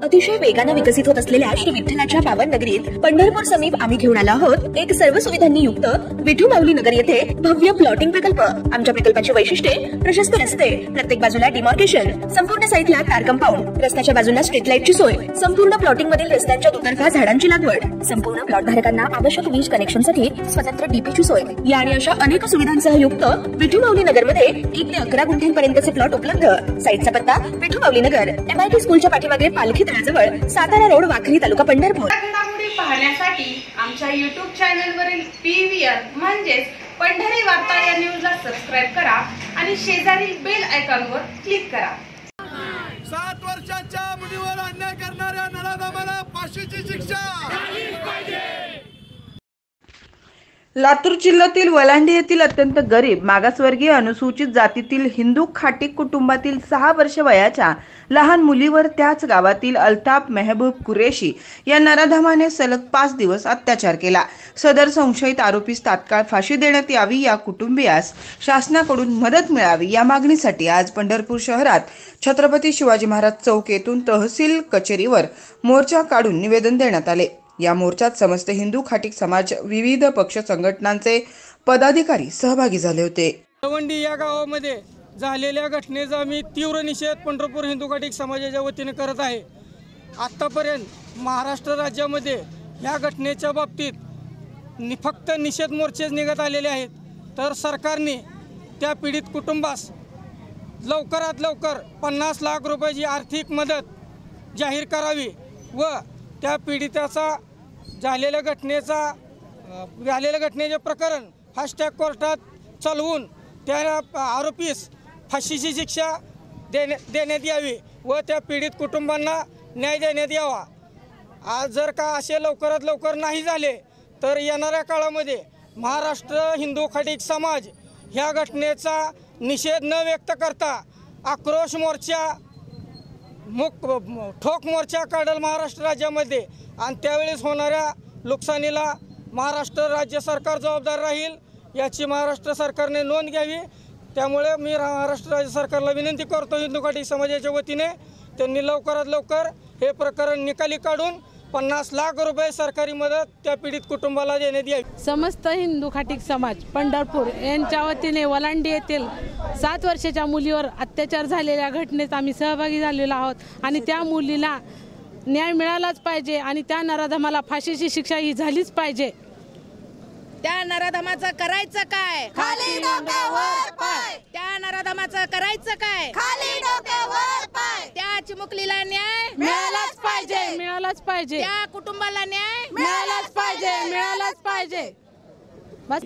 अतिशय वेगाने विकसित होत असलेल्या श्री विठ्ठलाच्या पावन नगरीत पंढरपूर समीप आम्ही घेऊन आलो आहोत एक सर्व सुविधांनी युक्त विठू माऊली नगर येथे भव्य प्लॉटिंग प्रकल्प। आमच्या प्रकल्पाची वैशिष्ट्ये प्रशस्त रस्ते, प्रत्येक बाजूला डिमार्केशन, संपूर्ण साईटला कार कंपाऊंड, रस्त्याच्या बाजूला स्ट्रीट लाईटची सोय, संपूर्ण प्लॉटिंग मधील रस्त्यांच्या दुतर्फा झाडांची लागवड, संपूर्ण प्लॉट धारकांना आवश्यक वीज कनेक्शनसाठी स्वतंत्र डीपीची सोय या आणि अशा अनेक सुविधांसह युक्त विठू माऊली नगर मध्ये 1 ते 11 गुंठ्यांपर्यंतचे प्लॉट उपलब्ध। साईटचा पत्ता विठू माऊली नगर, MIT स्कूलच्या पाठीमागे पालखी तळाजवळ, सातारा रोड, वाखरी तालुका पंढरपूर। घडामोडी पाहण्यासाठी आमच्या YouTube चॅनलवरील PVR म्हणजेच पंढरी वार्ता या न्यूजला सबस्क्राइब करा आणि शेजारील बेल आयकॉनवर क्लिक करा। 7 वर्षाच्या मुलीवर अन्याय करणाऱ्या नराधमाला फाशीची शिक्षा झालीच पाहिजे। लातूर जिल्ह्यातील वलांडी येथील अत्यंत गरीब मागासवर्गीय अनुसूचित जातीतील हिंदू खाटीक कुटुंबातील 6 वर्ष वयाच्या लहान मुलीवर त्याच गावातील अल्ताफ मेहबूब कुरेशी या नराधमाने सलग 5 दिवस अत्याचार केला। सदर संशयित आरोपीस तात्काळ फाशी देण्यात यावी, या कुटुंबियास शासनाकडून मदत मिळावी या मागणीसाठी आज पंढरपूर शहरात छत्रपती शिवाजी महाराज चौक येथून तहसील कचेरीवर मोर्चा काढून निवेदन देण्यात आले। या मोर्चात समस्त हिंदू खाटीक समाज, विविध पक्ष संघटनांचे पदाधिकारी सहभागी झाले होते। तवंडी या गावामध्ये झालेल्या घटनेचा मी तीव्र निषेध पंढरपूर हिंदू खाटीक समाजाच्या वतीने करत आहे। आतापर्यंत महाराष्ट्र राज्यामध्ये या घटनेच्या बाबतीत फक्त निषेध मोर्चेच निघत आलेले आहेत, तर सरकारने त्या पीडित कुटुंबास लवकरात लवकर 50 लाख रुपयाची आर्थिक मदत जाहीर करावी व त्या पीडिताचा झालेल्या घटनेचे प्रकरण फास्ट ट्रॅक कोर्टात चालवून त्या आरोपीस फाशीची शिक्षा देण्यात यावी व त्या पीडित कुटुंबांना न्याय देण्यात यावा। आज जर का असे लवकरात लवकर नाही झाले तर येणाऱ्या काळामध्ये महाराष्ट्र हिंदू खाटीक समाज ह्या घटनेचा निषेध न व्यक्त करता आक्रोश मोर्चा, ठोक मोर्चा काढेल महाराष्ट्र राज्यामध्ये आणि त्यावेळेस होणाऱ्या नुकसानीला महाराष्ट्र राज्य सरकार जबाबदार राहील याची महाराष्ट्र सरकारने नोंद घ्यावी। त्यामुळे मी महाराष्ट्र राज्य सरकारला विनंती करतो हिंदू खाटीक समाजाच्या वतीने त्यांनी लवकरात लवकर हे प्रकरण निकाली काढून 50 लाख रुपये सरकारी मदत त्या पीडित कुटुंबाला देण्यात यावी। समस्त हिंदू खाटीक समाज पंढरपूर यांच्या वतीने वलांडी येथील 7 वर्षाच्या मुलीवर अत्याचार झालेल्या घटनेत आम्ही सहभागी झालेलो आहोत आणि त्या मुलीला न्याय मिळालाच पाहिजे आणि त्या नराधमाला फाशीची शिक्षा ही झालीच पाहिजे। त्या नराधमाचं करायचं काय? खाली डोक्यावर पाय। त्या नराधमाचं करायचं काय? खाली डोक्यावर पाय। त्या चिमुकलीला न्याय मिळालाच पाहिजे, मिळालाच पाहिजे। त्या कुटुंबाला न्याय मिळालाच पाहिजे, मिळालाच पाहिजे। बस।